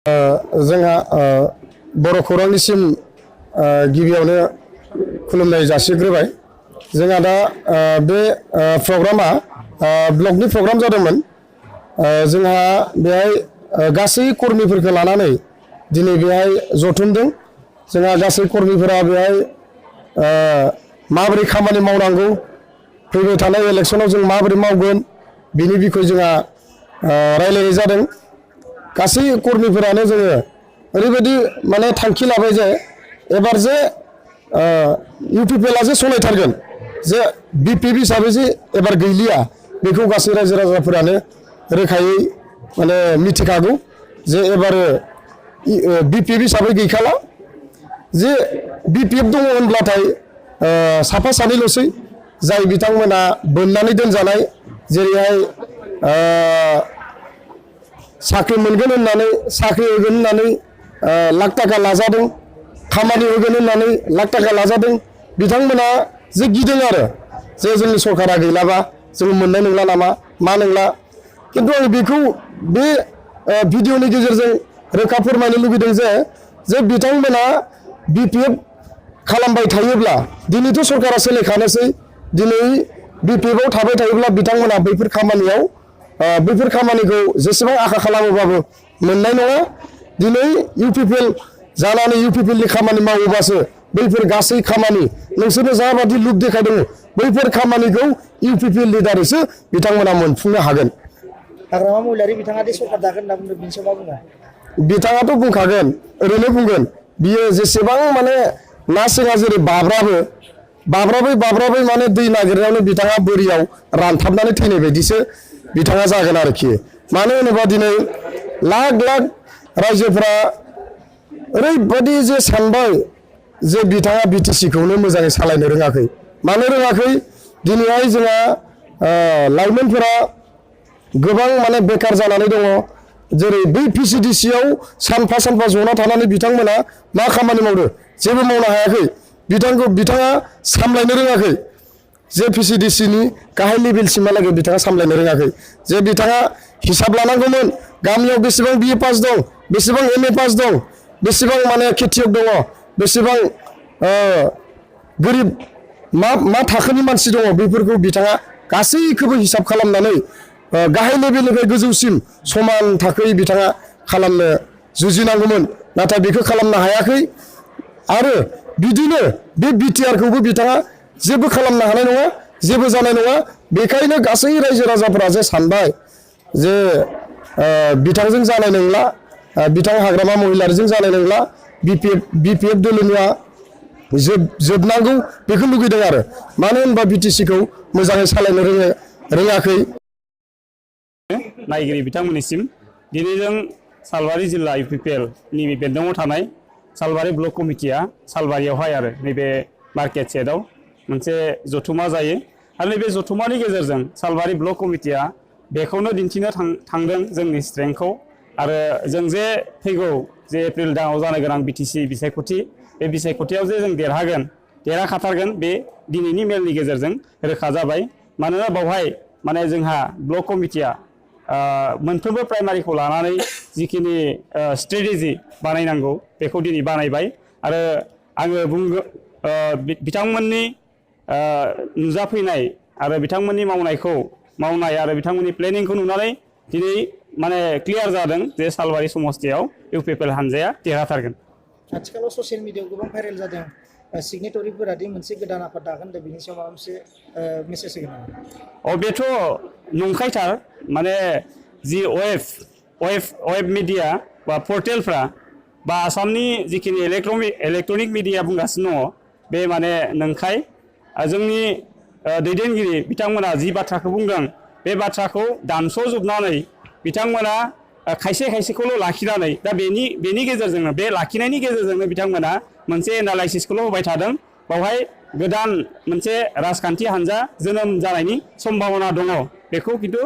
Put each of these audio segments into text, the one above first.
जोंहा बर' खौरांनिसिम गिबियावनो खुलुमनाय जासिग्रोबाय। जोंहा दा बे प्रग्रामा ब्लगनि प्रग्राम जादोंमोन। जोंहा बेहाय गासै कर्मीफोरखौ लानानै दिनै बेहाय जथुमदों। जोंहा गासै कर्मीफोरा बेहाय माबोरै खामानि मावनांगौ, फैबाय थानाय इलेक्शनाव जों माबोरै मावगोन बिनि बिखय जोंहा रायलायनाय जादों। गासै कर्मीफोरानो जोङो ओरैबायदि माने थांखि लाबाय जे एबार जे इउपिपिएलआ जे सलायथारगोन, जे बिपिएफ हिसाबै जे एबार गैलिया, बेखौ गासै रायजो राजाफोरानो रोखायै माने मिथिखागौ जे एबार बिपिएफ हिसाबै गैखाला। जे बिपिएफ दङ होनब्लाथाय साफा सानैल'सै, जाय बिथांमोना बोननानै दोनजानाय, जेरैहाय साख्रि मोनगोन होननानै साख्रि होगोन होननानै लाख थाखा लाजादों, खामानि होगोन होननानै लाख थाखा लाजादों। बिथांमोना जे गिदों आरो जे जोंनि सरकारा गैलाबा जों मोननाय नंला नामा मा नंला। खिन्थु आं बेखौ बे भिडिअनि गेजेरजों रोखा फोरमायनो लुगैदों जे बिथांमोना बिपिएफ खालामबाय थायोब्ला, दिनैथ' सरकारा सोलायखानोसै, दिनै बिपिएफआव थाबाय थायोब्ला बिथांमोना बैफोर खामानिखौ जेसेबां आखा खालामोबाबो मोननाय नङा। दिनै इउपिपिएल जानानै इउपिपिएलनि खामानि मावोबासो बैफोर गासै खामानि नोंसोरनो जाबादि लुक देखायदों बैफोर खामानिखौ इउपिपिएलनि दारैसो बिथांमोना मोनफुंनो हागोन। हाग्रामा महिलारि बिथाङा दि सरकार दागोन होनना बुंदों, बिनि सायाव मा बुङो? बिथाङाथ' बुंखागोन, ओरैनो बुंगोन। बियो जेसेबां माने ना सिङा जेरै बाब्राबै माने दै नागिरनायावनो बिथाङा बोरियाव रानथाबनानै थैनाय बायदिसो बिथाङा जागोन आरोखि। मानो होनोबा दिनै लाख लाख रायजोफोरा ओरैबायदि जे सानबाय जे बिथाङा बिटिसिखौनो मोजाङै सालायनो रोङाखै। मानो रोङाखै? दिनैहाय जोंहा लाइमोनफोरा गोबां माने बेकार जानानै दङ। जेरै बै पिसिडिसिआव सानफा जना थानानै बिथांमोना मा खामानि मावदो? जेबो मावनो हायाखै। बिथाङा सामलायनो रोङाखै। जे पिसिडिसिनि गाहाय लेभेलसिमहालागै बिथाङा सामलायनो रोङाखै। जे बिथाङा हिसाब लानांगौमोन, गामियाव बेसेबां बिए पास दं, बेसेबां एमए पास दं, बेसेबां माने खेथियक दङ, बेसेबां गोरिब मा थाखोनि मानसि दङ, बेफोरखौ बिथाङा गासैखौबो हिसाब खालामनानै गाहाय लेभेलनिफ्राय गोजौसिम समान थाखोयै बिथाङा खालामनो जुजिनांगौमोन। नाथाय बेखौ खालामनो हायाखै। आरो बिदिनो बे बिटिआरखौबो बिथाङा जेबो खालामनो हानाय नङा, जेबो जानाय नङा। बेखायनो गासै रायजो राजाफोरा जे सानबाय जे बिथांजों जानाय नंला, बिथां हाग्रामा महिलारिजों जानाय नंला, बिपिएफ दोलोनिया जोबनांगौ बेखौ लुगैदों आरो। मानो होनबा बिटिसिखौ मोजाङै सालायनो रोङाखै। नायगिरि बिथांमोननिसिम दिनै जों सालबारि जिल्ला इउपिपिएलनि बेन्दोङाव थानाय सालबारि ब्लक कमिटिया सालबारियावहाय आरो नैबे मार्केट सेटआव मोनसे जथुमा जायो। आरो नैबे जथुमानि गेजेरजों सालबारि ब्लक कमिटिया बेखौनो दिन्थिनो थांदों जोंनि स्ट्रेंथखौ। आरो जों जे फैगौ जे एप्रिल दानाव जानो गोनां बिटिसि बिसायख'थि, बे बिसायख'थियाव जे जों देरहाखाथारगोन, बे दिनैनि मेलनि गेजेरजों रोखा जाबाय। मानोना बावहाय माने जोंहा ब्लक कमिटिया मोनफ्रोमबो प्राइमारिखौ लानानै जिखिनि स्ट्रेटेजि बानायनांगौ बेखौ दिनै बानायबाय। आरो आङो बिथांमोननि नुजाफैनाय आरो बिथांमोननि मावनाय आरो बिथांमोननि प्लेनिंखौ नुनानै दिनै माने क्लियार जादों जे सालबारि समस्तियाव इउपिपिएल हानजाया देरहाथारगोन। आथिखालाव ससियेल मिडियायाव गोबां भाइरेल जादों सिगनेटरिफोरा दि मोनसे गोदान आफाद दागोन होनदों, बिनि सायाव माबा मोनसे मेसेज होगोन नामा? बेथ' नंखायथार। माने जि वेब मिडिया बा पर्टेलफ्रा बा आसामनि जिखिनि इलेक्ट्रनिक मिडिया बुंगासिनो दङ, बे माने नंखाय। जोंनि दैदेनगिरि बिथांमोना जि बाथ्राखौ बुंदों, बे बाथ्राखौ दानस'जोबनानै बिथांमोना खायसेखौल' लाखिनानै, दा बेनि गेजेरजोंनो, बे लाखिनायनि गेजेरजोंनो बिथांमोना मोनसे एनालाइसिसखौल' होबाय थादों। बावहाय गोदान मोनसे राजखान्थि हान्जा जोनोम जानायनि सम्भावना दङ, बेखौ खिन्थु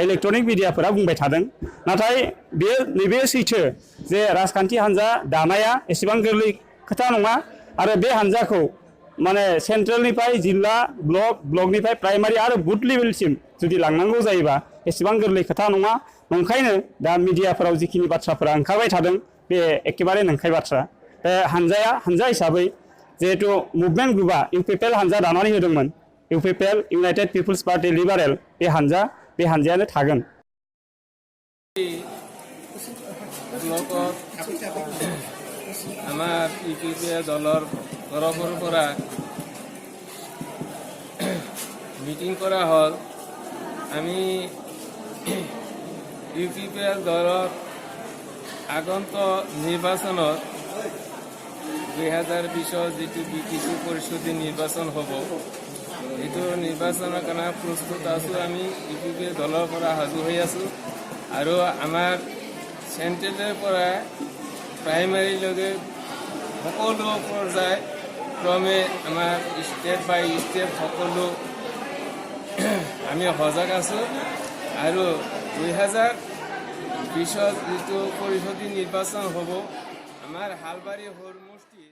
इलेक्ट्रनिक मिडियाफोरा बुंबाय थादों। नाथाय नैबे सैथो जे राजखान्थि हान्जा दानाया एसेबां गोरलै खोथा नङा। आरो बे हान्जाखौ माने सेन्ट्रेलनिफ्राय जिल्ला, ब्लकनिफ्राय प्राइमारि आरो बुथ लेभेलसिम जुदि लांनांगौ जायोबा एसेबां गोरलै खोथा नङा। नंखायनो दा मिडियाफोराव जिखिनि बाथ्राफोरा ओंखारबाय थादों बे एखेबारे नंखाय बाथ्रा बे हानजा हिसाबै जिहेतु मुभमेन्ट ग्रुपआ इउपिपिएल हानजा दानानै होदोंमोन UPPL United People's Party Liberal बे हानजायानो थागोन আমাৰ ইউপিপিএল দলৰ তৰফৰ পৰা মিটিং কৰা হ'ল আমি ইউপিপিএল দলৰ আগন্তুক নিৰ্বাচনত 2020 যিটো বিটিচি পৰিষদী নিৰ্বাচন হ'ব এইটো নিৰ্বাচনৰ কাৰণে প্ৰস্তুত আছোঁ আমি ইউপিপিএল দলৰ পৰা সাজু হৈ আছোঁ আৰু আমাৰ চেণ্ট্ৰেলৰ পৰা প্ৰাইমাৰীলৈকে সকলো পৰ্যায় ক্ৰমে আমাৰ ষ্টেপ বাই ষ্টেপ সকলো আমি সজাগ আছোঁ আৰু 2020 যিটো পৰিষদী নিৰ্বাচন হ'ব আমাৰ হালবাৰী হৰমুষ্টি